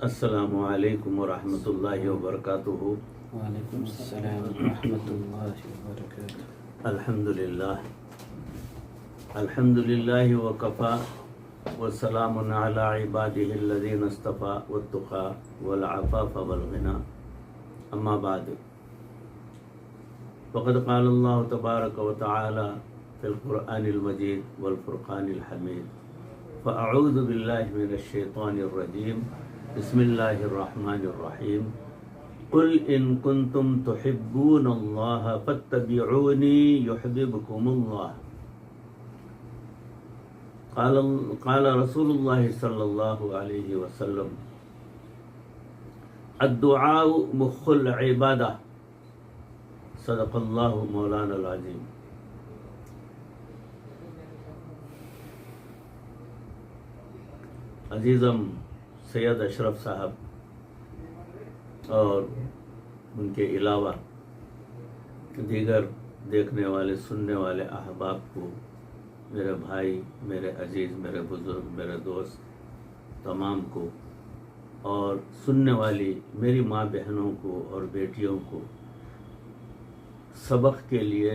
السلام علیکم ورحمۃ اللہ وبرکاتہ۔ وعلیکم السلام ورحمۃ اللہ وبرکاتہ۔ الحمد للہ وکفا وسلام علی عبادہ الذین اصطفى والتقى والعفاف والغنى، اما بعد، فقد قال اللہ تبارک وتعالی فی القرآن المجید والفرقان الحمید، فاعوذ باللہ من الشیطان الرجیم، بسم اللہ الرحمن الرحیم، قل ان کنتم تحبون اللہ فاتبعونی یحببکم اللہ، قال رسول اللہ صلی اللہ علیہ وسلم، الدعاء مخ العبادہ، صدق اللہ مولانا العظیم۔ عزیزم سید اشرف صاحب اور ان کے علاوہ دیگر دیکھنے والے سننے والے احباب کو، میرے بھائی، میرے عزیز، میرے بزرگ، میرے دوست تمام کو، اور سننے والی میری ماں بہنوں کو اور بیٹیوں کو، سبق کے لیے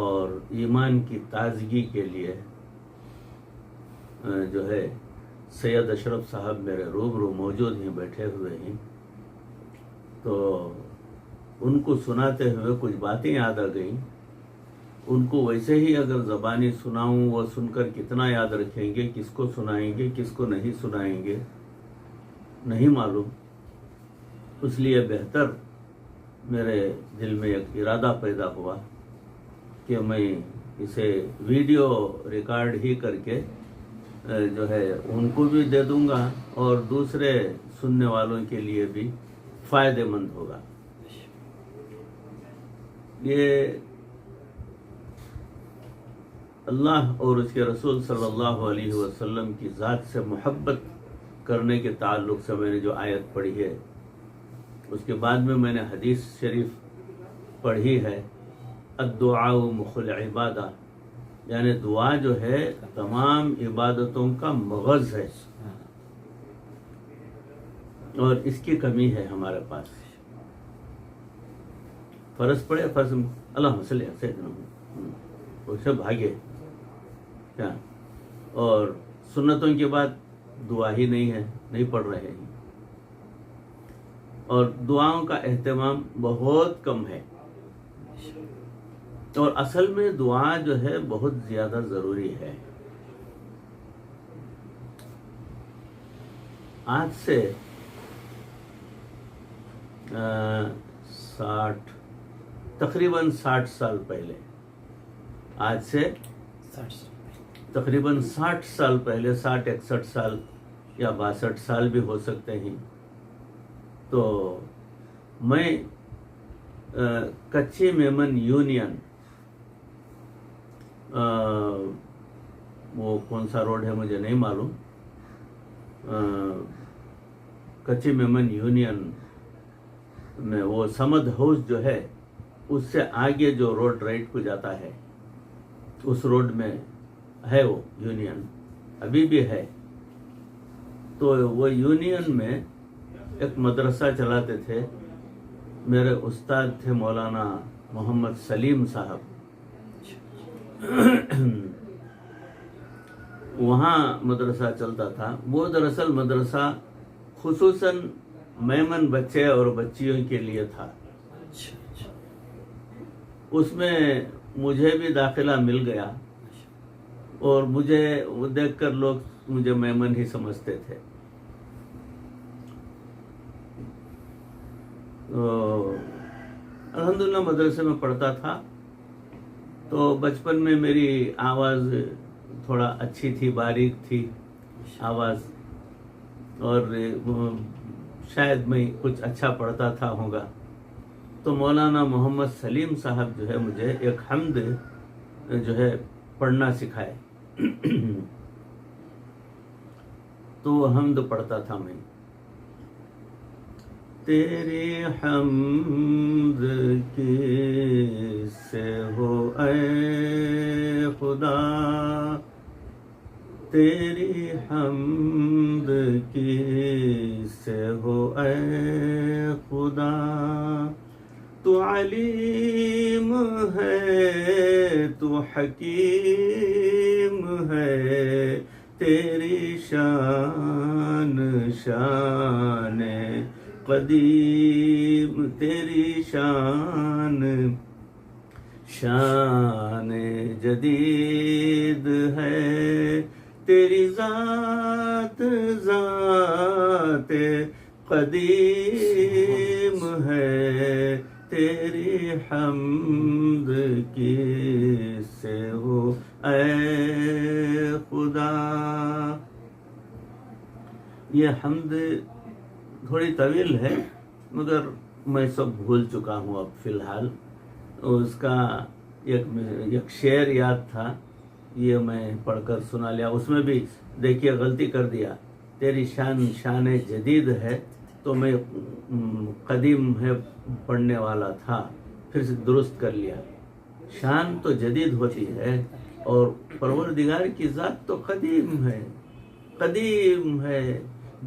اور ایمان کی تازگی کے لیے جو ہے سید اشرف صاحب میرے روبرو موجود ہیں، بیٹھے ہوئے ہیں، تو ان کو سناتے ہوئے کچھ باتیں یاد آ گئیں۔ ان کو ویسے ہی اگر زبانی سناؤں، وہ سن کر کتنا یاد رکھیں گے، کس کو سنائیں گے، کس کو نہیں سنائیں گے، نہیں معلوم۔ اس لیے بہتر میرے دل میں ایک ارادہ پیدا ہوا کہ میں اسے ویڈیو ریکارڈ ہی کر کے جو ہے ان کو بھی دے دوں گا، اور دوسرے سننے والوں کے لیے بھی فائدہ مند ہوگا۔ یہ اللہ اور اس کے رسول صلی اللہ علیہ وسلم کی ذات سے محبت کرنے کے تعلق سے میں نے جو آیت پڑھی ہے، اس کے بعد میں نے حدیث شریف پڑھی ہے، الدعاء مخ العبادہ، یعنی دعا جو ہے تمام عبادتوں کا مغز ہے، اور اس کی کمی ہے ہمارے پاس۔ فرض پڑے، فرض اللہم صلی علی سیدنا محمد، اسے بھاگے کیا، اور سنتوں کے بعد دعا ہی نہیں ہے، نہیں پڑھ رہے ہیں، اور دعاؤں کا اہتمام بہت کم ہے، اور اصل میں دعا جو ہے بہت زیادہ ضروری ہے۔ آج سے 60 سال پہلے، آج سے تقریباً 60 سال پہلے، 61 سال یا 62 سال بھی ہو سکتے ہیں، تو میں کچی میمن یونین، وہ کون سا روڈ ہے مجھے نہیں معلوم، کچی میمن یونین میں وہ سمد ہاؤس جو ہے، اس سے آگے جو روڈ رائٹ کو جاتا ہے، اس روڈ میں ہے وہ یونین، ابھی بھی ہے۔ تو وہ یونین میں ایک مدرسہ چلاتے تھے، میرے استاد تھے مولانا محمد سلیم صاحب۔ وہاں مدرسہ چلتا تھا، وہ دراصل مدرسہ خصوصاً میمن بچے اور بچیوں کے لیے تھا۔ اس میں مجھے بھی داخلہ مل گیا، اور مجھے دیکھ کر لوگ مجھے میمن ہی سمجھتے تھے۔ الحمدللہ مدرسے میں پڑھتا تھا، تو بچپن میں میری آواز تھوڑا اچھی تھی، باریک تھی آواز، اور شاید میں کچھ اچھا پڑھتا تھا ہوگا، تو مولانا محمد سلیم صاحب جو ہے مجھے ایک حمد جو ہے پڑھنا سکھائے، تو حمد پڑھتا تھا میں، تیری حمد کس سے ہو اے خدا، تیری حمد کی سے ہو اے خدا، تو علیم ہے تو حکیم ہے، تیری شان شان قدیم، تیری شان شان جدید ہے، تیری ذات ذات قدیم ہے، تیری حمد کی سے ہو اے خدا۔ یہ حمد تھوڑی طویل ہے مگر میں سب بھول چکا ہوں اب فی الحال۔ اس کا ایک شعر یاد تھا، یہ میں پڑھ کر سنا لیا۔ اس میں بھی دیکھیے غلطی کر دیا، تیری شان شان جدید ہے، تو میں قدیم ہے پڑھنے والا تھا، پھر سے درست کر لیا۔ شان تو جدید ہوتی ہے اور پروردگار کی ذات تو قدیم ہے، قدیم ہے۔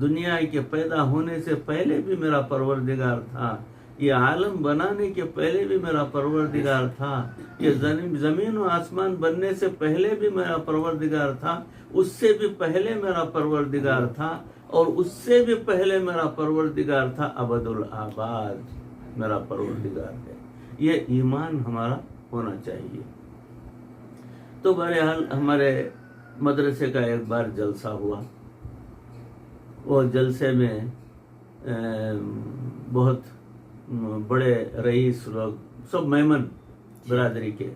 دنیا کے پیدا ہونے سے پہلے بھی میرا پروردگار تھا، یہ عالم بنانے کے پہلے بھی میرا پروردگار تھا، یہ زمین و آسمان بننے سے پہلے بھی میرا پروردگار تھا، اس سے بھی پہلے میرا پروردگار تھا، اور اس سے بھی پہلے میرا پروردگار تھا، ابد الآباد میرا پروردگار ہے۔ یہ ایمان ہمارا ہونا چاہیے۔ تو بہرحال ہمارے مدرسے کا ایک بار جلسہ ہوا، وہ جلسے میں بہت بڑے رئیس لوگ، سب میمن برادری کے،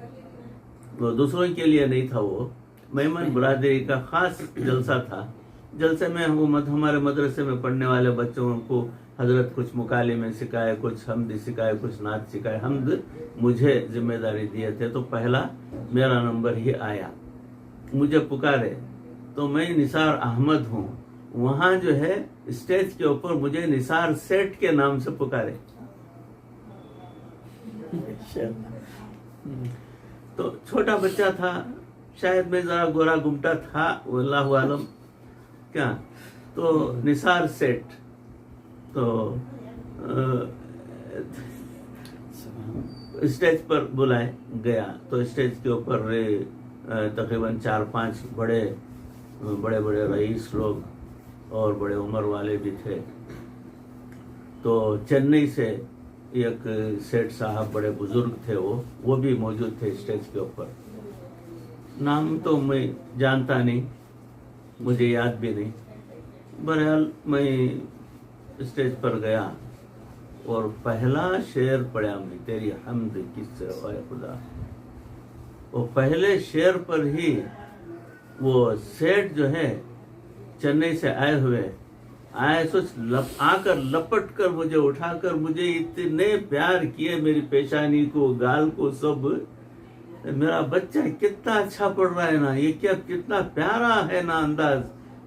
وہ دوسروں کے لیے نہیں تھا، وہ میمن برادری کا خاص جلسہ تھا۔ جلسے میں ہمارے مدرسے میں پڑھنے والے بچوں کو حضرت کچھ مکالمے سکھائے، کچھ حمد سکھائے، کچھ نعت سکھائے۔ حمد مجھے ذمہ داری دیے تھے، تو پہلا میرا نمبر ہی آیا۔ مجھے پکارے تو میں نثار احمد ہوں، وہاں جو ہے اسٹیج کے اوپر مجھے نثار سیٹ کے نام سے پکارے۔ تو چھوٹا بچہ تھا، شاید میں ذرا گورا گمٹا تھا، اللہ عالم کیا، تو نثار سیٹ، تو اسٹیج پر بلائے گیا، تو اسٹیج کے اوپر تقریباً 4-5 بڑے بڑے رئیس لوگ اور بڑے عمر والے بھی تھے۔ تو چنئی سے ایک سیٹ صاحب بڑے بزرگ تھے، وہ بھی موجود تھے اسٹیج کے اوپر۔ نام تو میں جانتا نہیں، مجھے یاد بھی نہیں۔ بہرحال میں اسٹیج پر گیا اور پہلا شعر پڑھا میں، تیری حمد کس سے اے خدا۔ وہ پہلے شعر پر ہی وہ سیٹ جو ہے چنئی سے آئے ہوئے آ کر لپٹ کر مجھے اٹھا کر مجھے اتنے پیار کیے، میری پیشانی کو، گال کو، سب۔ میرا بچہ کتنا اچھا پڑھ رہا ہے نا، یہ کیا کتنا پیارا ہے نا انداز،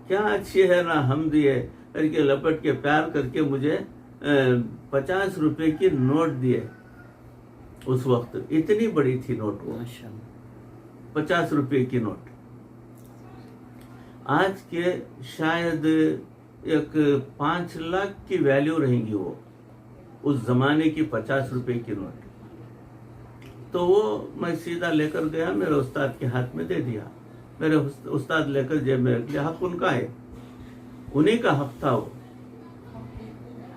کیا اچھی ہے نا حمد، یہ کر کے لپٹ کے پیار کر کے مجھے 50 روپے کی نوٹ دیے۔ اس وقت اتنی بڑی تھی نوٹ، وہ 50 روپے کی نوٹ۔ آج کے شاید ایک 5 لاکھ کی ویلیو رہیں گی وہ، اس زمانے کی 50 روپے کی نوٹ۔ تو وہ میں سیدھا لے کر گیا، میرے استاد کے ہاتھ میں دے دیا۔ میرے استاد لے کر جیب میں رکھ لیا، حق ان کا ہے، انہی کا حق تھا وہ۔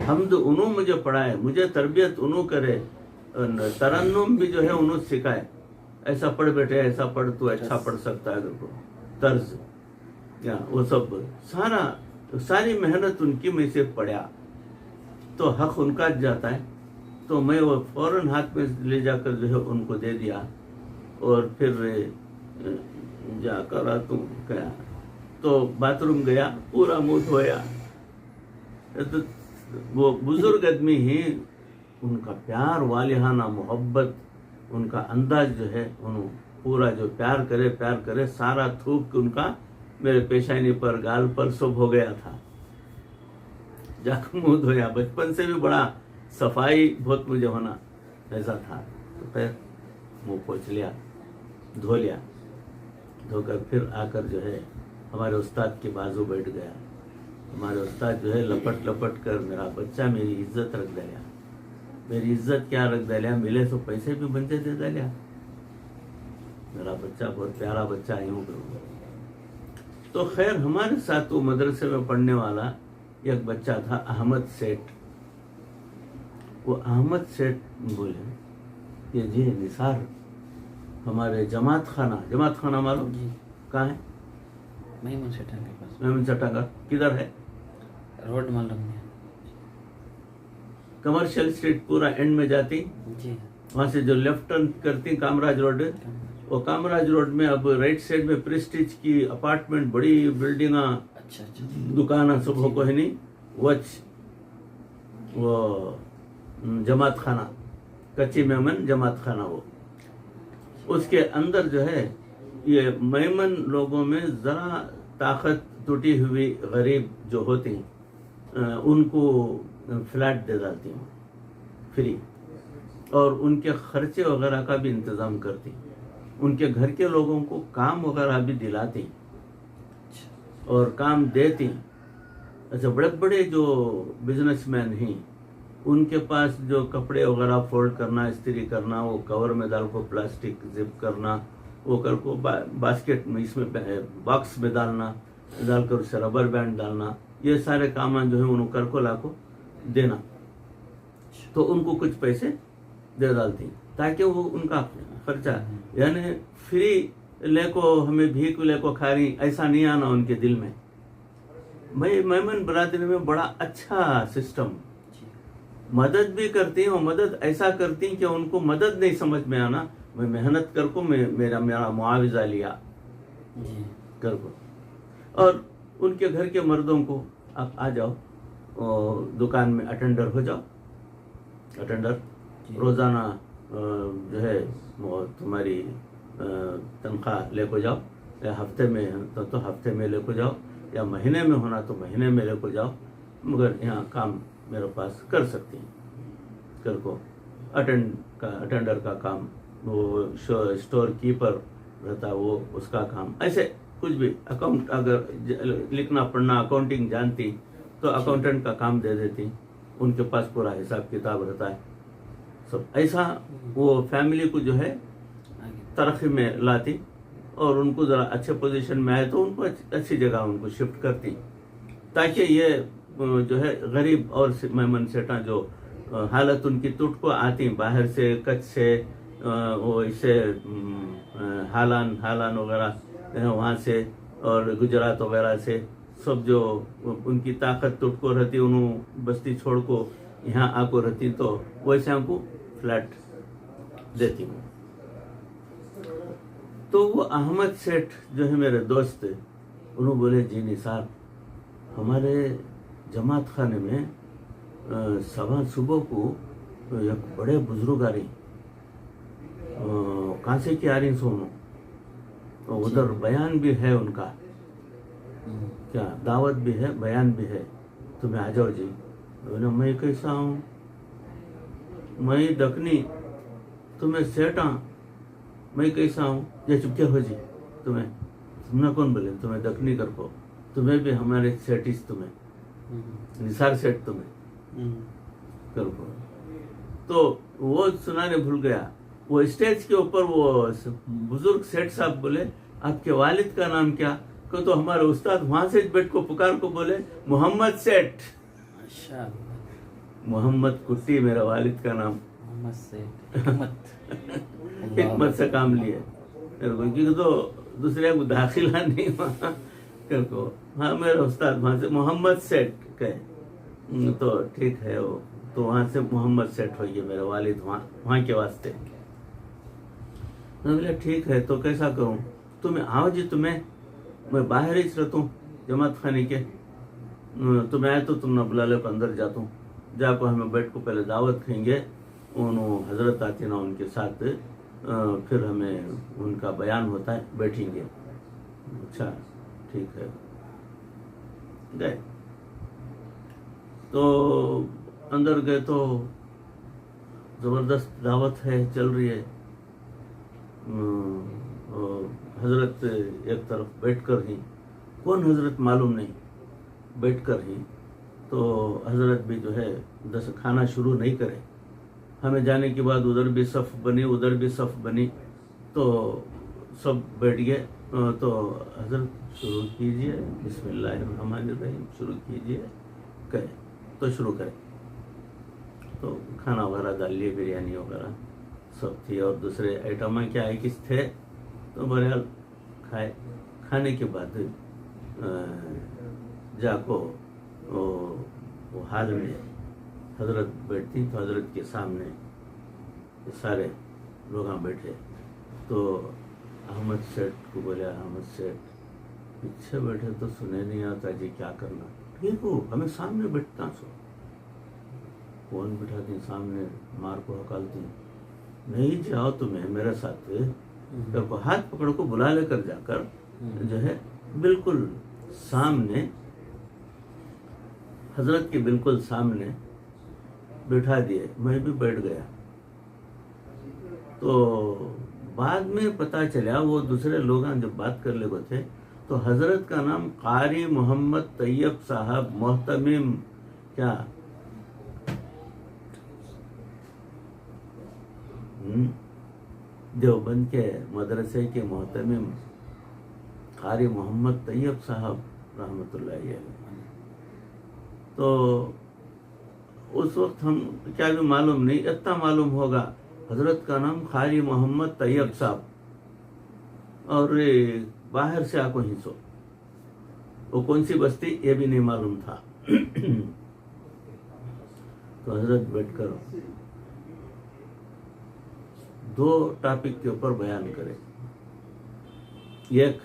حمد انہوں مجھے پڑھائے، مجھے تربیت انہوں کرے، ترنم بھی جو ہے انہوں سکھائے، ایسا پڑھ بیٹے، ایسا پڑھ، تو اچھا پڑھ سکتا ہے، اگر کو طرز یا وہ سب ساری محنت ان کی میں سے پڑھا، تو حق ان کا جاتا ہے۔ تو میں وہ فوراً ہاتھ میں لے جا کر جو ہے ان کو دے دیا، اور پھر جا کر تو باتھ روم گیا، پورا منہ دھویا۔ تو وہ بزرگ آدمی ہی، ان کا پیار، والہانہ محبت، ان کا انداز جو ہے، انہوں پورا جو پیار کرے سارا تھوک ان کا میرے پیشانی پر، گال پر سب ہو گیا تھا۔ جا کر منہ دھویا، بچپن سے بھی بڑا صفائی بہت مجھے ہونا ایسا تھا، تو پھر منہ پوچھ لیا، دھو لیا، دھو کر پھر آ کر جو ہے ہمارے استاد کے بازو بیٹھ گیا۔ ہمارے استاد جو ہے لپٹ لپٹ کر میرا بچہ میری عزت رکھ دلیا. میری عزت کیا رکھ دلیا, ملے تو پیسے بھی بنتے دے دلیا. میرا بچہ بہت پیارا بچہ ہے. یوں کروں. تو خیر ہمارے ساتھ وہ مدرسے میں پڑھنے والا ایک بچہ تھا احمد سیٹھ. وہ احمد سیٹھ بولے کہ جی نثار ہمارے جماعت خانہ معلوم جی کہاں ہے؟ میمون سیٹھا کے پاس میمن چٹا کا کدھر ہے؟ روڈ معلوم ہے. کمرشل اسٹریٹ پورا اینڈ میں جاتی, جی وہاں سے جو لیفٹ ٹرن کرتی کامراج روڈ, وہ کامراج روڈ میں اب رائٹ سائڈ میں پریسٹیج کی اپارٹمنٹ بڑی بلڈنگ اچھا اچھا دکان صبح کو ہے نہیں وچ وہ جماعت خانہ کچی میمن جماعت خانہ. وہ اس کے اندر جو ہے یہ میمن لوگوں میں ذرا طاقت ٹوٹی ہوئی غریب جو ہوتی ان کو فلیٹ دے ڈالتی ہوں فری, اور ان کے خرچے وغیرہ کا بھی انتظام کرتی, ان کے گھر کے لوگوں کو کام وغیرہ بھی دلاتی اور کام دیتی. اچھا بڑے بڑے جو بزنس مین ہیں ان کے پاس جو کپڑے وغیرہ فولڈ کرنا, استری کرنا, وہ کور میں ڈال کو پلاسٹک زپ کرنا, وہ کر کو باسکٹ میں اس میں باکس میں ڈالنا, ڈال کر اسے ربر بینڈ ڈالنا, یہ سارے کام جو ہیں انہوں کر کو لا کو دینا. تو ان کو کچھ پیسے دے ڈالتی تاکہ وہ ان کا خرچہ, یعنی فری لے کو ہمیں بھیک لے کو کھا رہی ایسا نہیں آنا ان کے دل میں. میمن برادری میں بڑا اچھا سسٹم, مدد بھی کرتی ہیں, اور مدد ایسا کرتی ہیں کہ ان کو مدد نہیں سمجھ میں آنا, میں محنت کر کو میرا معاوضہ لیا کر کو. اور ان کے گھر کے مردوں کو آپ آ جاؤ دکان میں اٹینڈر ہو جاؤ, اٹینڈر روزانہ جو ہے تمہاری تنخواہ لے کو جاؤ, یا ہفتے میں تو ہفتے میں لے کو جاؤ, یا مہینے میں ہونا تو مہینے میں لے کو جاؤ, مگر یہاں کام میرے پاس کر سکتی ہیں کر کو. اٹینڈر کا کام, وہ اسٹور کیپر رہتا وہ اس کا کام, ایسے کچھ بھی. اکاؤنٹ اگر لکھنا پڑھنا اکاؤنٹنگ جانتی تو اکاؤنٹنٹ کا کام دے دیتی, ان کے پاس پورا حساب کتاب رہتا ہے سب. ایسا وہ فیملی کو جو ہے ترقی میں لاتی, اور ان کو ذرا اچھے پوزیشن میں آئے تو ان کو اچھی جگہ ان کو شفٹ کرتی, تاکہ یہ جو ہے غریب اور میمن سیٹاں جو حالت ان کی ٹوٹ کو آتی باہر سے, کچھ سے, وہ اسے ہالان وغیرہ وہاں سے, اور گجرات وغیرہ سے, سب جو ان کی طاقت ٹوٹ کو رہتی انہوں بستی چھوڑ کو یہاں آ کو رہتی, تو ویسے ہم کو فلیٹ دیتی ہوں. تو وہ احمد سیٹھ جو ہے میرے دوست, انہوں بولے جی نثار ہمارے جماعت خانے میں صبح کو ایک بڑے بزرگ آ رہی, کہاں سے کی آ رہی سونو, ادھر بیان بھی ہے ان کا, کیا دعوت بھی ہے بیان بھی ہے, تمہیں آ جاؤ جی. میں کیسا ہوں, میں دکنی, تمہیں سیٹاں, میں کیسا ہوں, یہ چپکے ہو جی, تم نے کون بولے تمہیں دکنی کر کو, تمہیں بھی ہمارے سیٹس تمہیں نثار سیٹ تمہیں کر کو. تو وہ سنانے بھول گیا. وہ اسٹیج کے اوپر وہ بزرگ سیٹ صاحب بولے آپ کے والد کا نام کیا, کہ تو ہمارے استاد وہاں سے بیٹھ کو پکار کو بولے محمد سیٹ. محمد کٹی میرا والد کا نام, محمد سیٹھ حکمت سے کام لیے کیونکہ تو دوسرے کو داخلہ نہیں وہاں کر کو. ہاں میرا استاد وہاں سے محمد سیٹ کہے تو ٹھیک ہے, وہ تو وہاں سے محمد سیٹ ہوئیے میرے والد وہاں کے واسطے. میں بولے ٹھیک ہے, تو کیسا کروں, تمہیں آؤ جی, تمہیں میں باہر ہی رہتا ہوں جماعت خانے کے, تمہیں آئے تو تم نہ بلا لے کو اندر جاتا ہوں, جا کو ہمیں بیٹھ کو پہلے دعوت کھائیں گے, انہوں حضرت آتی نا ان کے ساتھ, پھر ہمیں ان کا بیان ہوتا ہے, بیٹھیں گے. اچھا ٹھیک ہے, گئے. تو اندر گئے تو زبردست دعوت ہے چل رہی ہے. حضرت ایک طرف بیٹھ کر ہی, کون حضرت معلوم نہیں, بیٹھ کر ہی تو حضرت بھی جو ہے کھانا شروع نہیں کرے. ہمیں جانے کے بعد ادھر بھی صف بنی ادھر بھی صف بنی تو سب بیٹھ گئے. تو حضرت شروع کیجئے بسم اللہ الرحمن الرحیم شروع کیجئے کہے تو شروع کرے. تو کھانا وغیرہ ڈال لیے, بریانی وغیرہ سب تھی اور دوسرے آئٹم کیا ہے کس تھے تو بہرحال کھائے. کھانے کے بعد جا کو وہ حال میں حضرت بیٹھتی تو حضرت کے سامنے سارے لوگ بیٹھے. تو احمد سیٹھ کو بولے احمد سیٹھ پیچھے بیٹھے تو سنے نہیں آتا جی کیا کرنا. ٹھیک ہو ہمیں سامنے بیٹھتا سو کون بٹھاتی سامنے مار کو ہکالتی نہیں جاؤ تمہیں میرے ساتھ پھر کو ہاتھ پکڑ کو بلا لے کر جا کر جو ہے بالکل سامنے حضرت کے بالکل سامنے بٹھا دیے. میں بھی بیٹھ گیا. تو بعد میں پتہ چلا وہ دوسرے لوگ جب بات کر لے وہ تھے تو حضرت کا نام قاری محمد طیب صاحب محتمم کیا دیوبند کے مدرسے کے محتمم قاری محمد طیب صاحب رحمۃ اللہ علیہ. تو اس وقت ہم کیا بھی معلوم نہیں, اتنا معلوم ہوگا حضرت کا نام قاری محمد طیب صاحب اور باہر سے آکو ہی سو وہ کون سی بستی یہ بھی نہیں معلوم تھا. تو حضرت بیٹھ کر دو ٹاپک کے اوپر بیان کرے. ایک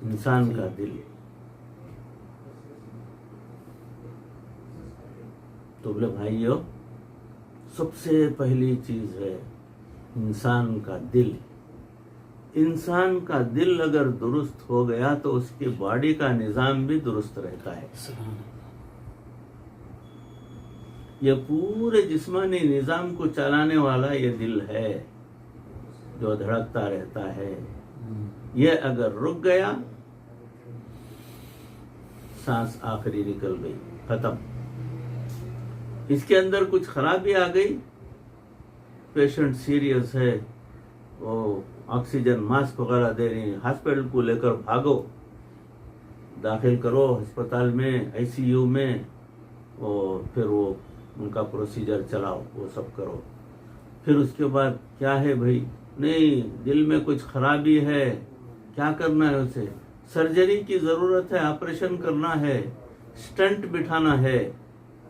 انسان کا دل. تو بولے بھائیو سب سے پہلی چیز ہے انسان کا دل. انسان کا دل اگر درست ہو گیا تو اس کی باڈی کا نظام بھی درست رہتا ہے. یہ پورے جسمانی نظام کو چلانے والا یہ دل ہے جو دھڑکتا رہتا ہے. یہ اگر رک گیا سانس آخری نکل گئی ختم. اس کے اندر کچھ خرابی آ گئی پیشنٹ سیریس ہے وہ آکسیجن ماسک وغیرہ دے رہی ہیں ہاسپٹل کو لے کر بھاگو داخل کرو ہسپتال میں آئی سی یو میں اور پھر وہ ان کا پروسیجر چلاؤ وہ سب کرو. پھر اس کے بعد کیا ہے بھائی نہیں دل میں کچھ خرابی ہے کیا کرنا ہے اسے سرجری کی ضرورت ہے آپریشن کرنا ہے سٹنٹ بٹھانا ہے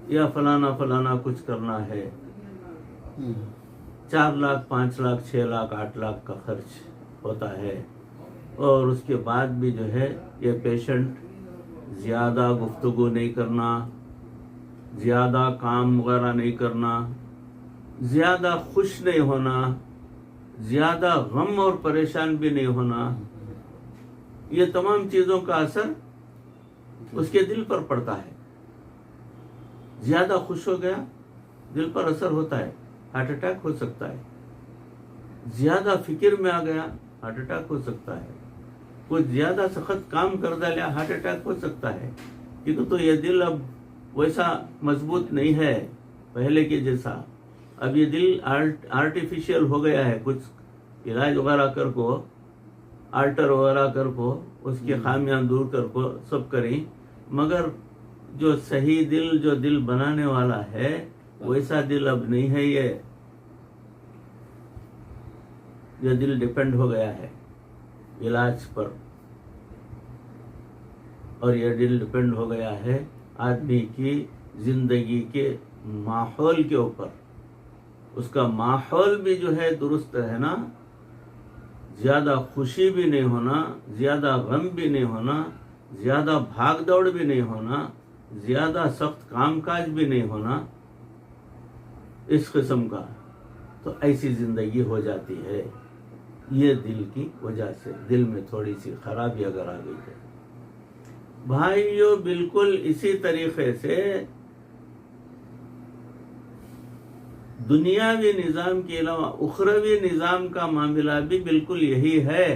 یا فلانا کچھ کرنا ہے. 4 لاکھ 5 لاکھ 6 لاکھ 8 لاکھ کا خرچ ہوتا ہے. اور اس کے بعد بھی جو ہے یہ پیشنٹ زیادہ گفتگو نہیں کرنا زیادہ کام وغیرہ نہیں کرنا زیادہ خوش نہیں ہونا زیادہ غم اور پریشان بھی نہیں ہونا. یہ تمام چیزوں کا اثر اس کے دل پر پڑتا ہے. زیادہ خوش ہو گیا دل پر اثر ہوتا ہے ہارٹ اٹیک ہو سکتا ہے. زیادہ فکر میں آ گیا ہارٹ اٹیک ہو سکتا ہے. کچھ زیادہ سخت کام کر ڈالا ہارٹ اٹیک ہو سکتا ہے کیونکہ تو یہ دل اب ویسا مضبوط نہیں ہے پہلے کے جیسا. اب یہ دل آرٹیفیشیل ہو گیا ہے کچھ علاج وغیرہ کر کو آلٹر وغیرہ کر کو اس کے خامیاں دور کر کو سب کریں مگر جو صحیح دل جو دل بنانے والا ہے ویسا دل اب نہیں ہے. یہ دل ڈیپینڈ ہو گیا ہے علاج پر اور یہ دل ڈیپینڈ ہو گیا ہے آدمی کی زندگی کے ماحول کے اوپر. اس کا ماحول بھی جو ہے درست رہنا زیادہ خوشی بھی نہیں ہونا زیادہ غم بھی نہیں ہونا زیادہ بھاگ دوڑ بھی نہیں ہونا زیادہ سخت کام کاج بھی نہیں ہونا اس قسم کا. تو ایسی زندگی ہو جاتی ہے یہ دل کی وجہ سے. دل میں تھوڑی سی خرابی اگر آ گئی ہے بھائیو بالکل اسی طریقے سے دنیاوی نظام کے علاوہ اخروی نظام کا معاملہ بھی بالکل یہی ہے.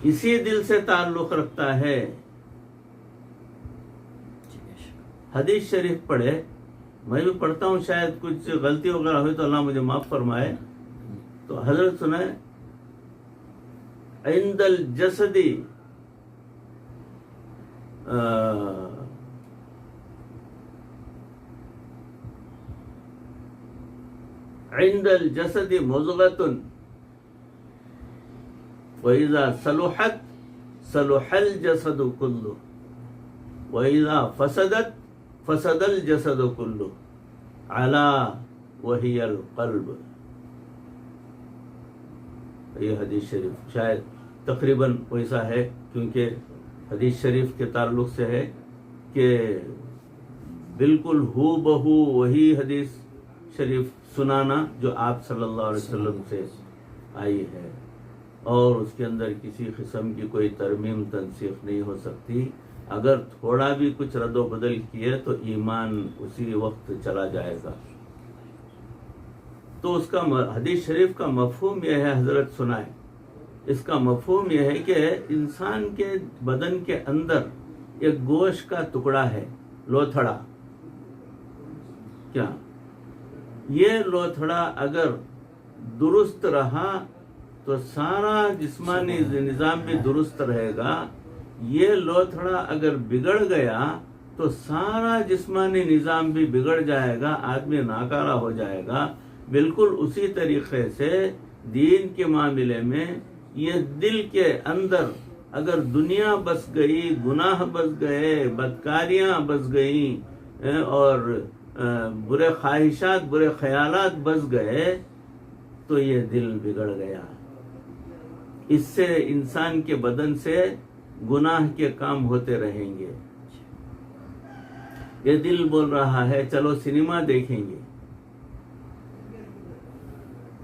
اسی دل سے تعلق رکھتا ہے. جی بے شک. حدیث شریف پڑھے، میں بھی پڑھتا ہوں، شاید کچھ غلطی وغیرہ ہوئی تو اللہ مجھے معاف فرمائے. تو حضرت سنائے، عند الجسد عند الجسد مضغة وإذا صلحت صلح الجسد كله وإذا فسدت فسد الجسد كله على وهي القلب. یہ حدیث شریف شاید تقریباً ویسا ہے، کیونکہ حدیث شریف کے تعلق سے ہے کہ بالکل ہو بہو وہی حدیث شریف سنانا جو آپ صلی اللہ علیہ وسلم سے آئی ہے، اور اس کے اندر کسی قسم کی کوئی ترمیم تنسیخ نہیں ہو سکتی. اگر تھوڑا بھی کچھ رد و بدل کیے تو ایمان اسی وقت چلا جائے گا. تو اس کا حدیث شریف کا مفہوم یہ ہے، حضرت سنائے، اس کا مفہوم یہ ہے کہ انسان کے بدن کے اندر ایک گوشت کا ٹکڑا ہے، لوتھڑا. کیا یہ لوتھڑا اگر درست رہا تو سارا جسمانی نظام بھی درست رہے گا. یہ لوتھڑا اگر بگڑ گیا تو سارا جسمانی نظام بھی بگڑ جائے گا، آدمی ناکارہ ہو جائے گا. بالکل اسی طریقے سے دین کے معاملے میں یہ دل کے اندر اگر دنیا بس گئی، گناہ بس گئے، بدکاریاں بس گئیں اور برے خواہشات، برے خیالات بس گئے تو یہ دل بگڑ گیا. اس سے انسان کے بدن سے گناہ کے کام ہوتے رہیں گے. یہ دل بول رہا ہے چلو سنیما دیکھیں گے،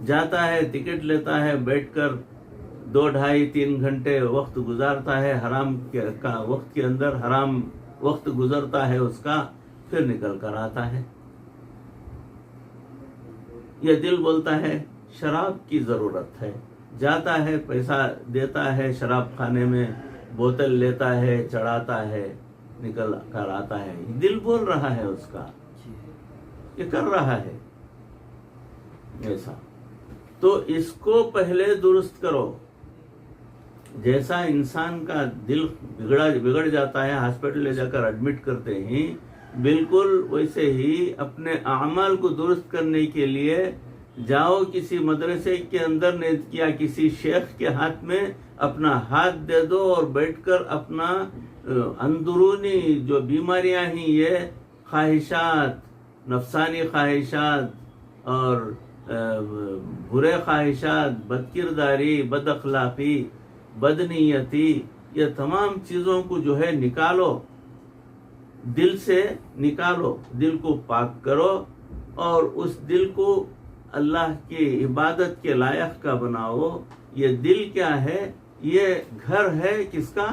جاتا ہے، ٹکٹ لیتا ہے، بیٹھ کر 2 ڈھائی 3 گھنٹے وقت گزارتا ہے، حرام کا وقت کے اندر حرام وقت گزرتا ہے اس کا، پھر نکل کر آتا ہے. یہ دل بولتا ہے شراب کی ضرورت ہے، جاتا ہے، پیسہ دیتا ہے شراب خانے میں، بوتل لیتا ہے، چڑھاتا ہے، نکل کر آتا ہے. دل بول رہا ہے اس کا، یہ کر رہا ہے ایسا. تو اس کو پہلے درست کرو. جیسا انسان کا دل بگڑ جاتا ہے، ہاسپٹل لے جا کر ایڈمٹ کرتے ہیں، بالکل ویسے ہی اپنے اعمال کو درست کرنے کے لیے جاؤ کسی مدرسے کے اندر یا کسی شیخ کے ہاتھ میں اپنا ہاتھ دے دو اور بیٹھ کر اپنا اندرونی جو بیماریاں ہیں، یہ خواہشات، نفسانی خواہشات اور برے خواہشات، بد کرداری، بد اخلاقی، بدنیتی، یہ تمام چیزوں کو جو ہے نکالو، دل سے نکالو، دل کو پاک کرو اور اس دل کو اللہ کی عبادت کے لائق کا بناؤ. یہ دل کیا ہے؟ یہ گھر ہے کس کا؟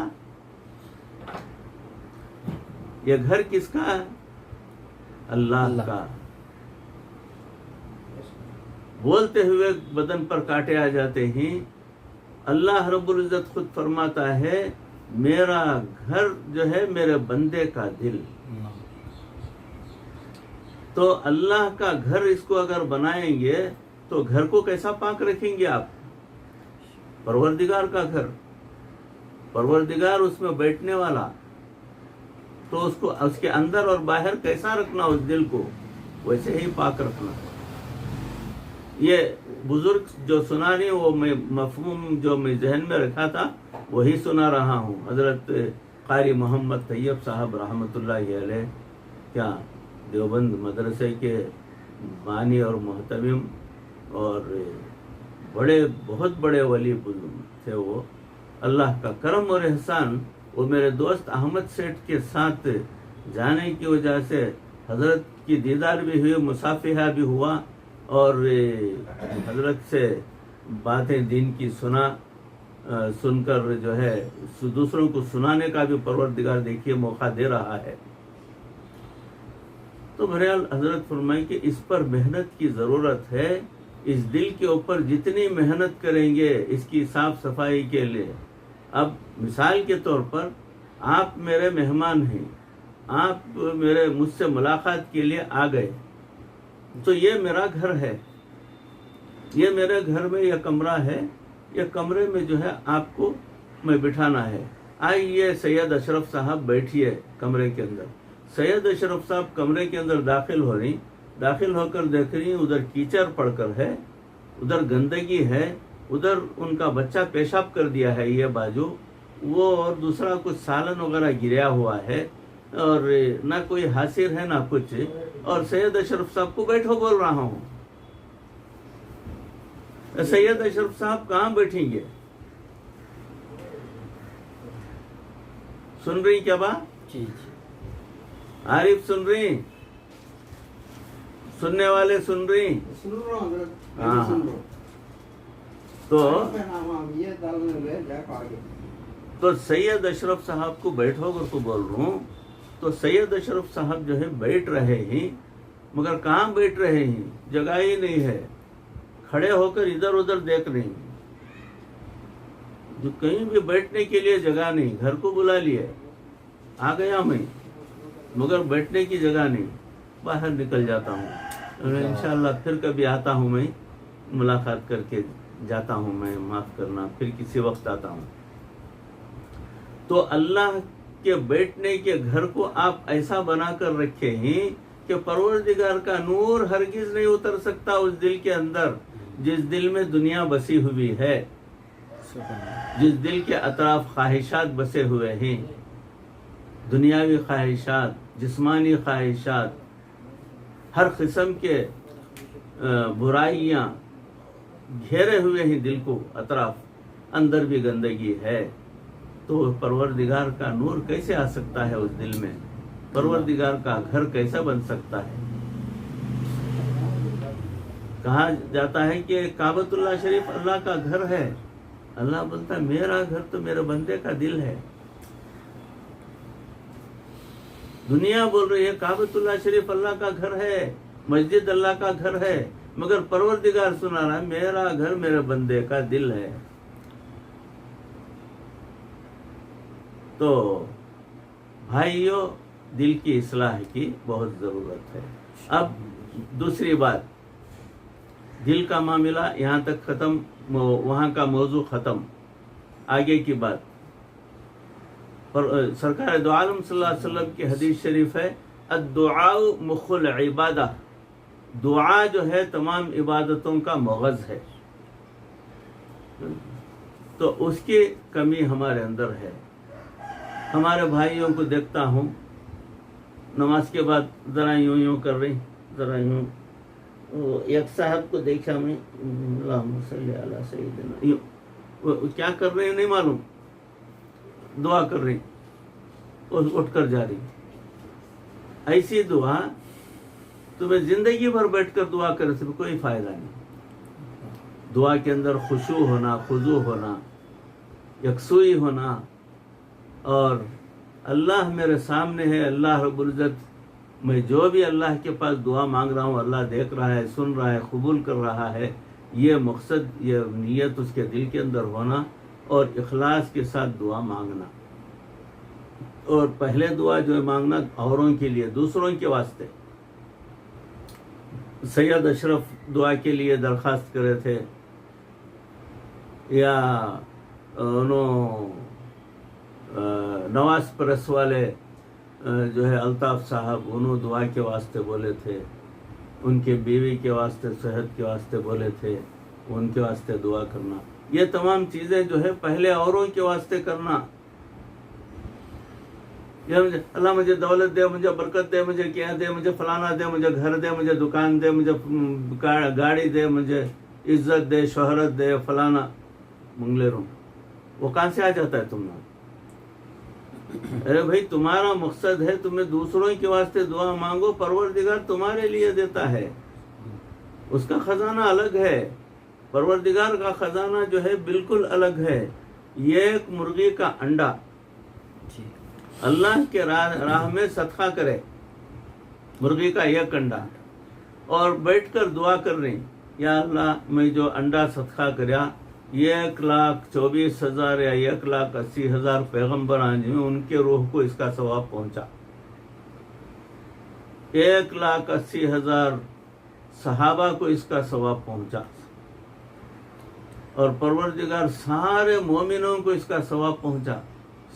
یہ گھر کس کا؟ اللہ کا. بولتے ہوئے بدن پر کانٹے آ جاتے ہیں. اللہ رب العزت خود فرماتا ہے میرا گھر جو ہے میرے بندے کا دل. تو اللہ کا گھر اس کو اگر بنائیں گے تو گھر کو کیسا پاک رکھیں گے آپ؟ پروردگار کا گھر، پروردگار اس میں بیٹھنے والا، تو اس کو اس کے اندر اور باہر کیسا رکھنا؟ اس دل کو ویسے ہی پاک رکھنا. یہ بزرگ جو سنا رہی وہ میں مفہوم جو میں ذہن میں رکھا تھا وہی سنا رہا ہوں. حضرت قاری محمد طیب صاحب رحمۃ اللہ علیہ، کیا دیوبند مدرسے کے بانی اور محتمم اور بہت بڑے ولی تھے. وہ اللہ کا کرم اور احسان، وہ میرے دوست احمد سیٹھ کے ساتھ جانے کی وجہ سے حضرت کی دیدار بھی ہوئی، مصافحہ بھی ہوا اور حضرت سے باتیں دین کی سن کر جو ہے دوسروں کو سنانے کا بھی پروردگار دیکھیے موقع دے رہا ہے. تو بہرحال حضرت فرمائیں کہ اس پر محنت کی ضرورت ہے. اس دل کے اوپر جتنی محنت کریں گے اس کی صاف صفائی کے لیے، اب مثال کے طور پر آپ میرے مہمان ہیں، آپ مجھ سے ملاقات کے لیے آ گئے، تو یہ میرا گھر ہے، یہ میرے گھر میں یہ کمرہ ہے، یہ کمرے میں جو ہے آپ کو میں بٹھانا ہے۔ آئیے سید اشرف صاحب بیٹھیے کمرے کے اندر۔ سید اشرف صاحب کمرے کے اندر داخل ہو کر دیکھ رہی ہیں ادھر کیچڑ پڑ کر ہے، ادھر گندگی ہے، ادھر ان کا بچہ پیشاب کر دیا ہے یہ بازو، وہ اور دوسرا کچھ سالن وغیرہ گریا ہوا ہے، اور نہ کوئی حاصل ہے نہ کچھ، اور سید اشرف صاحب کو بیٹھو بول رہا ہوں۔ سید اشرف صاحب کہاں بیٹھیں گے؟ سن رہی کیا بات؟ جی جی عارف سن رہی؟ سننے والے سن رہی؟ سن رہا ہوں حضرت، میں بھی ہاں۔ سن رہا ہوں۔ تو سید اشرف صاحب کو بیٹھو کر تو بول رہا ہوں، تو سید اشرف صاحب جو ہے بیٹھ رہے ہیں، مگر کہاں بیٹھ رہے ہیں؟ جگہ ہی نہیں ہے، کھڑے ہو کر ادھر ادھر دیکھ رہے ہیں، جو کہیں بھی بیٹھنے کے لیے جگہ نہیں۔ گھر کو بلا لیے، آ گیا میں، مگر بیٹھنے کی جگہ نہیں۔ باہر نکل جاتا ہوں، انشاءاللہ پھر کبھی آتا ہوں، میں ملاقات کر کے جاتا ہوں، میں معاف کرنا، پھر کسی وقت آتا ہوں۔ تو اللہ کے بیٹھنے کے گھر کو آپ ایسا بنا کر رکھے ہیں کہ پروردگار کا نور ہرگز نہیں اتر سکتا اس دل کے اندر جس دل میں دنیا بسی ہوئی ہے، جس دل کے اطراف خواہشات بسے ہوئے ہیں، دنیاوی خواہشات، جسمانی خواہشات، ہر قسم کے برائیاں گھیرے ہوئے ہیں دل کو، اطراف اندر بھی گندگی ہے، تو پروردگار کا نور کیسے آ سکتا ہے اس دل میں؟ پروردگار کا گھر کیسا بن سکتا ہے؟ کہا جاتا ہے کہ کعبۃ اللہ شریف اللہ کا گھر ہے، اللہ بولتا ہے میرا گھر تو میرے بندے کا دل ہے۔ دنیا بول رہی ہے کعبۃ اللہ شریف اللہ کا گھر ہے، مسجد اللہ کا گھر ہے، مگر پروردگار سنا رہا ہے میرا گھر میرے بندے کا دل ہے۔ تو بھائیوں، دل کی اصلاح کی بہت ضرورت ہے۔ اب دوسری بات، دل کا معاملہ یہاں تک ختم، وہاں کا موضوع ختم۔ آگے کی بات، سرکار دو عالم صلی اللہ علیہ وسلم کی حدیث شریف ہے، الدعاء مخ العبادہ، دعا جو ہے تمام عبادتوں کا مغز ہے۔ تو اس کی کمی ہمارے اندر ہے۔ ہمارے بھائیوں کو دیکھتا ہوں نماز کے بعد ذرا یوں یوں کر رہی، ذرا یوں، ایک صاحب کو دیکھا میں، اللہم صلی علی سیدنا، یوں کیا کر رہے ہیں نہیں معلوم، دعا کر رہی اور اٹھ کر جا رہی۔ ایسی دعا تمہیں زندگی بھر بیٹھ کر دعا کرنے سے کوئی فائدہ نہیں۔ دعا کے اندر خشوع ہونا، خضوع ہونا، یکسوئی ہونا، اور اللہ میرے سامنے ہے، اللہ رب العزت، میں جو بھی اللہ کے پاس دعا مانگ رہا ہوں اللہ دیکھ رہا ہے، سن رہا ہے، قبول کر رہا ہے، یہ مقصد، یہ نیت اس کے دل کے اندر ہونا، اور اخلاص کے ساتھ دعا مانگنا۔ اور پہلے دعا جو ہے مانگنا اوروں کے لیے، دوسروں کے واسطے۔ سید اشرف دعا کے لیے درخواست کرے تھے، یا انہوں نواز پرس والے جو ہے الطاف صاحب، انہوں دعا کے واسطے بولے تھے، ان کے بیوی کے واسطے، صحت کے واسطے بولے تھے، ان کے واسطے دعا کرنا۔ یہ تمام چیزیں جو ہے پہلے اوروں کے واسطے کرنا، اللہ مجھے دولت دے، مجھے برکت دے، مجھے کیا دے، مجھے فلانا دے، مجھے گھر دے، مجھے دکان دے، مجھے گاڑی دے، مجھے عزت دے، شہرت دے، فلانا منگلے رہوں، وہ کہاں سے آ جاتا ہے تم نے؟ ارے بھائی، تمہارا مقصد ہے تمہیں دوسروں کے واسطے دعا مانگو، پروردگار تمہارے لیے دیتا ہے، اس کا خزانہ الگ ہے۔ پروردگار کا خزانہ جو ہے بالکل الگ ہے۔ یہ ایک مرغی کا انڈا اللہ کے راہ میں صدقہ کرے، مرغی کا ایک انڈا، اور بیٹھ کر دعا کر رہی، یا اللہ میں جو انڈا صدقہ کریا 1,24,000 یا 1,80,000 پیغمبران جو ان کے روح کو اس کا ثواب پہنچا، 1,80,000 صحابہ کو اس کا ثواب پہنچا، اور پروردگار سارے مومنوں کو اس کا ثواب پہنچا،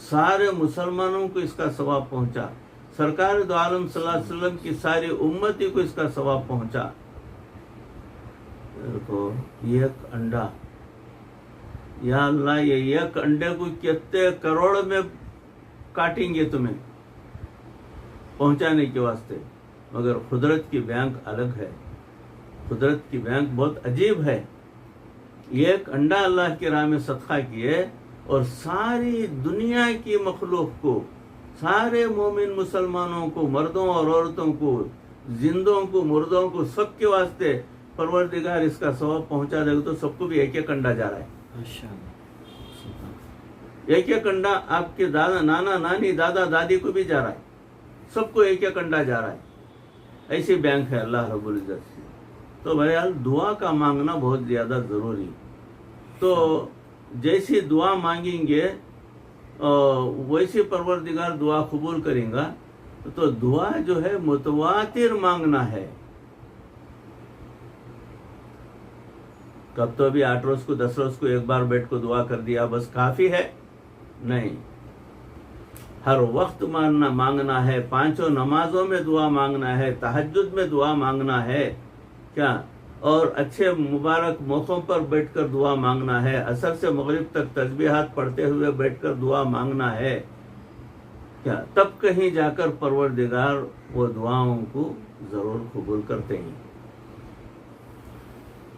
سارے مسلمانوں کو اس کا ثواب پہنچا، سرکار دو عالم صلی اللہ علیہ وسلم کی ساری امتی کو اس کا ثواب پہنچا۔ دیکھو ایک انڈا، یا اللہ یہ ایک انڈے کو کتنے کروڑ میں کاٹیں گے تمہیں پہنچانے کے واسطے، مگر قدرت کی بینک الگ ہے، قدرت کی بینک بہت عجیب ہے۔ ایک انڈا اللہ کی راہ میں صدقہ کیے اور ساری دنیا کی مخلوق کو، سارے مومن مسلمانوں کو، مردوں اور عورتوں کو، زندوں کو، مردوں کو، سب کے واسطے پروردگار اس کا ثواب پہنچا دے گا، تو سب کو بھی ایک ایک انڈا جا رہا ہے، ایک ایک انڈا آپ کے دادا، نانا، نانی، دادا، دادی کو بھی جا رہا ہے، سب کو ایک ایک انڈا جا رہا ہے۔ ایسی بینک ہے اللہ رب العزت کی۔ تو بہرحال دعا کا مانگنا بہت زیادہ ضروری، تو جیسی دعا مانگیں گے ویسی پروردگار دعا قبول کریں گا۔ تو دعا جو ہے متواتر مانگنا ہے، کب تو ابھی 8 روز کو 10 روز کو ایک بار بیٹھ کو دعا کر دیا بس کافی ہے؟ نہیں، ہر وقت مانگنا ہے، 5 نمازوں میں دعا مانگنا ہے، تہجد میں دعا مانگنا ہے کیا، اور اچھے مبارک موقعوں پر بیٹھ کر دعا مانگنا ہے، عصر سے مغرب تک تسبیحات پڑھتے ہوئے بیٹھ کر دعا مانگنا ہے کیا، تب کہیں جا کر پروردگار وہ دعاؤں کو ضرور قبول کرتے ہیں۔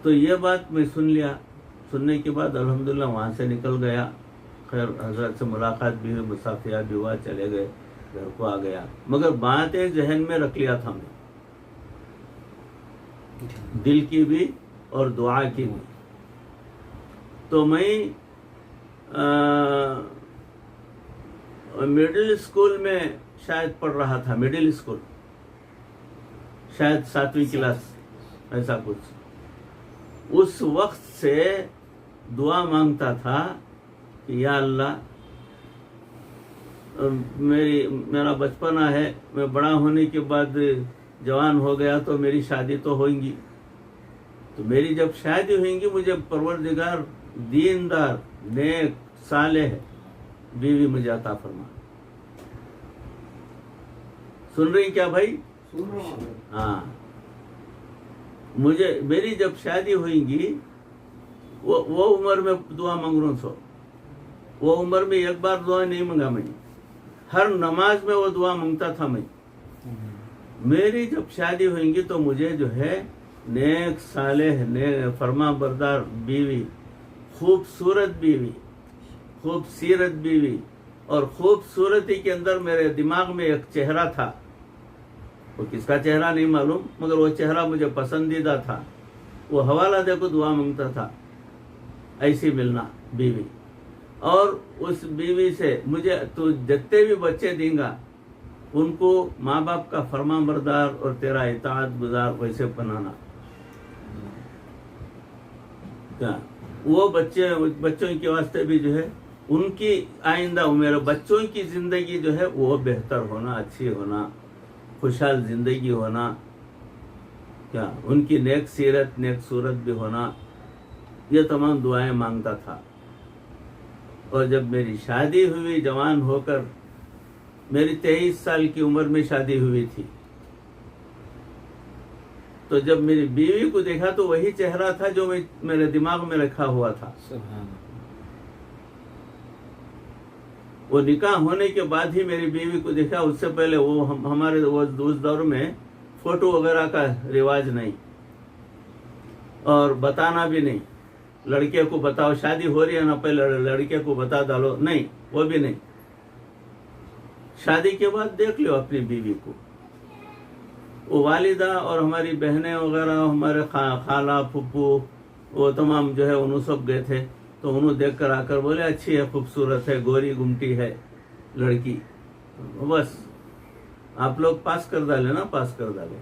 تو یہ بات میں سن لیا، سننے کے بعد الحمدللہ وہاں سے نکل گیا، خیر حضرت سے ملاقات بھی ہوئی، مصافحہ بھی ہوا، چلے گئے، گھر کو آ گیا، مگر بات ایک ذہن میں رکھ لیا تھا میں، دل کی بھی اور دعا کی بھی۔ تو میں مڈل اسکول میں شاید پڑھ رہا تھا، مڈل اسکول شاید 7ویں کلاس ایسا کچھ، اس وقت سے دعا مانگتا تھا کہ یا اللہ میرا بچپنا ہے، میں بڑا ہونے کے بعد جوان ہو گیا تو میری شادی تو ہوئیں گی، تو میری جب شادی ہوئیں گی مجھے پروردگار دیندار نیک صالح بیوی مجھے عطا فرما۔ سن رہی کیا بھائی؟ سن رہا ہوں۔ ہاں، مجھے میری جب شادی ہوئیں گی وہ عمر میں دعا مانگ رہا سو، وہ عمر میں ایک بار دعا نہیں مانگا میں، ہر نماز میں وہ دعا مانگتا تھا میں، میری جب شادی ہوئیں گی تو مجھے جو ہے نیک صالح نیک فرما بردار بیوی، خوبصورت بیوی، خوبصورت بیوی، اور خوبصورتی کے اندر میرے دماغ میں ایک چہرہ تھا، وہ کس کا چہرہ نہیں معلوم، مگر وہ چہرہ مجھے پسندیدہ تھا، وہ حوالہ دے کو دعا مانگتا تھا ایسی ملنا بیوی، اور اس بیوی سے مجھے تو جتنے بھی بچے دیں گا ان کو ماں باپ کا فرما بردار اور تیرا اطاعت گزار ویسے بنانا کیا، وہ بچوں کے واسطے بھی جو ہے ان کی آئندہ میرے بچوں کی زندگی جو ہے وہ بہتر ہونا، اچھی ہونا، خوشحال زندگی ہونا کیا، ان کی نیک سیرت نیک صورت بھی ہونا، یہ تمام دعائیں مانگتا تھا۔ اور جب میری شادی ہوئی جوان ہو کر، میری 23 سال کی عمر میں شادی ہوئی تھی، تو جب میری بیوی کو دیکھا تو وہی چہرہ تھا جو میرے دماغ میں رکھا ہوا تھا۔ وہ نکاح ہونے کے بعد ہی میری بیوی کو دیکھا، اس سے پہلے وہ ہمارے اس دور میں فوٹو وغیرہ کا رواج نہیں، اور بتانا بھی نہیں، لڑکے کو بتاؤ شادی ہو رہی ہے نا پہلے لڑکے کو بتا ڈالو، نہیں، وہ بھی نہیں، شادی کے بعد دیکھ لو اپنی بیوی کو۔ وہ والدہ اور ہماری بہنیں وغیرہ، ہمارے خالہ پھپھو وہ تمام جو ہے انہوں سب گئے تھے، تو انہوں دیکھ کر آ کر بولے اچھی ہے، خوبصورت ہے، گوری گمٹی ہے لڑکی، بس آپ لوگ پاس کر ڈالے نا، پاس کر ڈالے۔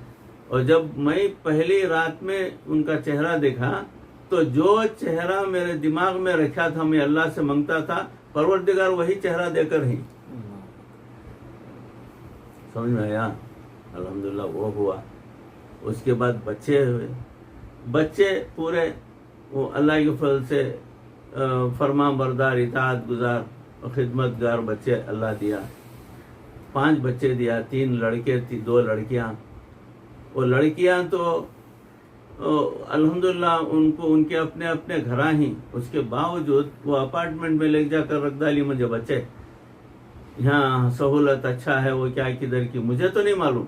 اور جب میں پہلی رات میں ان کا چہرہ دیکھا تو جو چہرہ میرے دماغ میں رکھا تھا میں اللہ سے مانگتا تھا پروردگار وہی چہرہ دے کر ہی سمجھ میں آیا. الحمدللہ وہ ہوا. اس کے بعد بچے ہوئے. بچے پورے وہ اللہ کے فضل سے فرما بردار اطاعت گزار اور خدمت گار بچے اللہ دیا. 5 بچے دیا, 3 لڑکے 2 لڑکیاں. وہ لڑکیاں تو الحمدللہ ان کو ان کے اپنے اپنے گھراں ہی. اس کے باوجود وہ اپارٹمنٹ میں لے جا کر رکھ ڈالی مجھے بچے. یہاں سہولت اچھا ہے وہ کیا کدھر کی مجھے تو نہیں معلوم.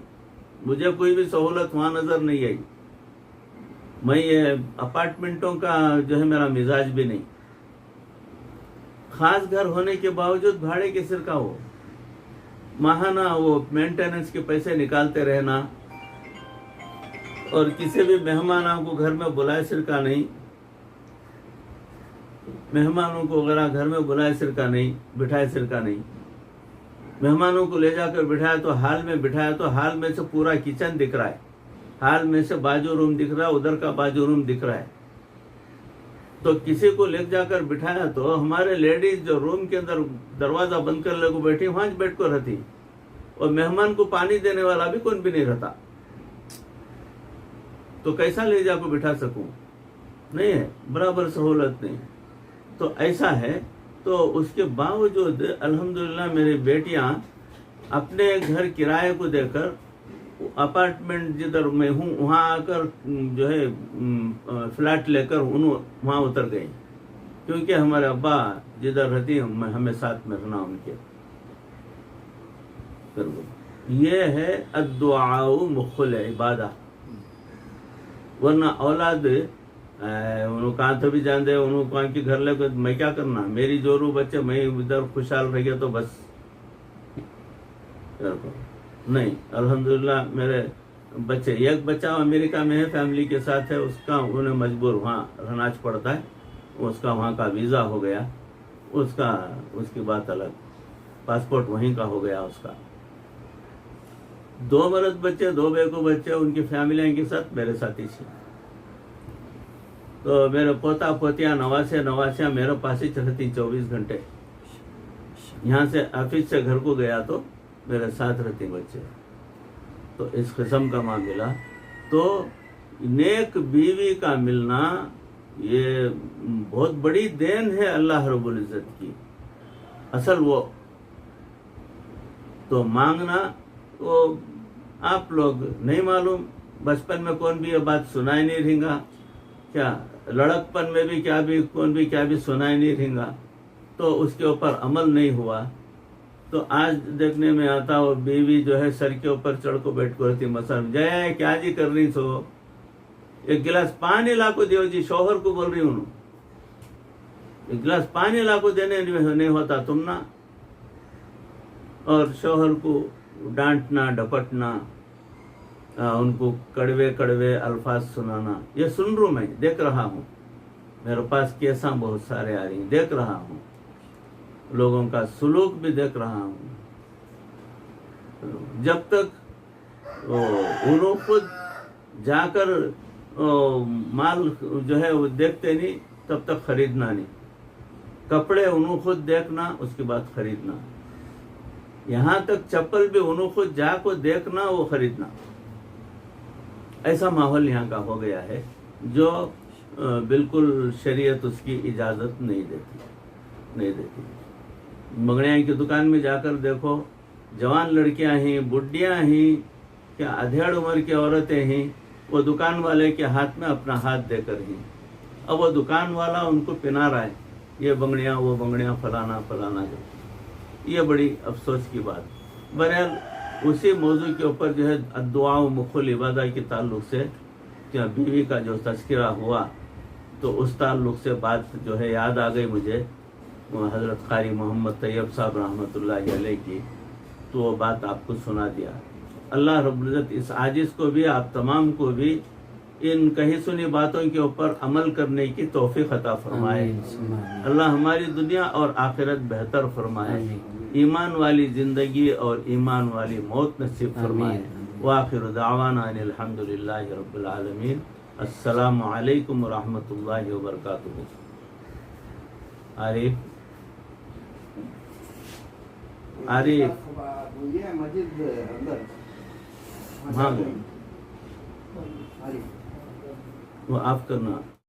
مجھے کوئی بھی سہولت وہاں نظر نہیں آئی. میں یہ اپارٹمنٹوں کا جو ہے میرا مزاج بھی نہیں. خاص گھر ہونے کے باوجود بھاڑے کے سر کا وہ ماہانہ وہ مینٹیننس کے پیسے نکالتے رہنا اور کسی بھی مہمانوں کو گھر میں بلائے سر کا نہیں. مہمانوں کو وغیرہ گھر میں بلائے سر کا نہیں, بٹھائے سر کا نہیں. مہمانوں کو لے جا کر بٹھایا تو ہال میں بٹھایا تو ہال میں سے پورا کچن دکھ رہا ہے, ہال میں سے بازو روم دکھ رہا ہے, ادھر کا بازو روم دکھ رہا ہے. تو کسی کو لے جا کر بٹھایا تو ہمارے لیڈیز جو روم کے اندر دروازہ بند کر لے کو بیٹھی وہاں بیٹھ کر رہتی, اور مہمان کو پانی دینے والا بھی کون بھی نہیں رہتا. تو کیسا لے جا کو بٹھا سکوں؟ نہیں ہے, برابر سہولت نہیں. تو ایسا ہے. تو اس کے باوجود الحمدللہ میری بیٹیاں اپنے گھر کرائے کو دے کر اپارٹمنٹ جدھر میں ہوں وہاں آ کر جو ہے فلیٹ لے کر وہاں اتر گئی, کیونکہ ہمارے ابا جدھر رہتی ہمیں ساتھ میں رہنا ان کے. یہ ہے الدعاء مخ العبادہ. ورنہ اولاد انہوں کہاں تو بھی جان دے انہوں کہاں کی گھر لے کر میں کیا کرنا, میری جو رو بچے میں ادھر خوشحال رہ گیا تو بس. نہیں, الحمدللہ میرے بچے, ایک بچہ امریکہ میں ہے فیملی کے ساتھ ہے, اس کا انہیں مجبور وہاں رہنا پڑتا ہے, اس کا وہاں کا ویزا ہو گیا, اس کی بات الگ, پاسپورٹ وہیں کا ہو گیا اس کا. 2 مرد بچے 2 بیکو بچے ان کی فیملیاں کے ساتھ میرے ساتھ ہی تھے. تو میرے پوتا پوتیاں نواسیاں میرے پاس ہی رہتی 24 گھنٹے. یہاں سے آفس سے گھر کو گیا تو میرے ساتھ رہتے بچے. تو اس قسم کا معاملہ. تو نیک بیوی کا ملنا یہ بہت بڑی دین ہے اللہ رب العزت کی. اصل وہ تو مانگنا وہ آپ لوگ نہیں معلوم. بچپن میں کون بھی یہ بات سنائی نہیں رہیں گا, کیا لڑکپن میں بھی کون بھی کیا بھی سنائی نہیں رہیں گا. تو اس کے اوپر عمل نہیں ہوا. تو آج دیکھنے میں آتا وہ بیوی جو ہے سر کے اوپر چڑھ کو بیٹھ کو رہتی, مثلا جے کیا جی کر رہی سو, ایک گلاس پانی لا کو دیو جی, شوہر کو بول رہی ہوں, ایک گلاس پانی لا کو دینے نہیں ہوتا تم نا. اور شوہر کو ڈانٹنا ڈپٹنا, ان کو کڑوے کڑوے الفاظ سنانا, یہ سن رہا ہوں میں, دیکھ رہا ہوں. میرے پاس کیساں بہت سارے آ رہی ہیں, دیکھ رہا ہوں. لوگوں کا سلوک بھی دیکھ رہا ہوں. جب تک انہوں خود جا کر مال جو ہے وہ دیکھتے نہیں تب تک خریدنا نہیں. کپڑے انہوں خود دیکھنا اس کے بعد خریدنا. یہاں تک چپل بھی انہوں خود جا کو دیکھنا وہ خریدنا. ایسا ماحول یہاں کا ہو گیا ہے جو بالکل شریعت اس کی اجازت نہیں دیتی. بنگڑیاں کی دکان میں جا کر دیکھو, جوان لڑکیاں ہیں, بڈیاں ہیں, کیا ادھیڑ عمر کی عورتیں ہیں, وہ دکان والے کے ہاتھ میں اپنا ہاتھ دے کر ہیں. اب وہ دکان والا ان کو پہنا رہا ہے یہ بنگڑیاں وہ بنگڑیاں فلانا جو. یہ بڑی افسوس کی بات. بہرحال اسی موضوع کے اوپر جو ہے الدعاء مخ العبادہ کے تعلق سے کیا بیوی کا جو تذکرہ ہوا تو اس تعلق سے بات جو ہے یاد آ گئی مجھے حضرت قاری محمد طیب صاحب رحمۃ اللہ علیہ کی. تو وہ بات آپ کو سنا دیا. اللہ رب العزت اس عاجز کو بھی آپ تمام کو بھی ان کہی سنی باتوں کے اوپر عمل کرنے کی توفیق عطا فرمائے. اللہ ہماری دنیا اور آخرت بہتر فرمائے. ایمان والی زندگی اور ایمان والی موت نصیب فرمائے. وآخر دعوانا ان الحمد للہ رب العالمین. السلام علیکم ورحمۃ اللہ وبرکاتہ. عارف عارف یہ مسجد اندر ہاں وہ آف کرنا.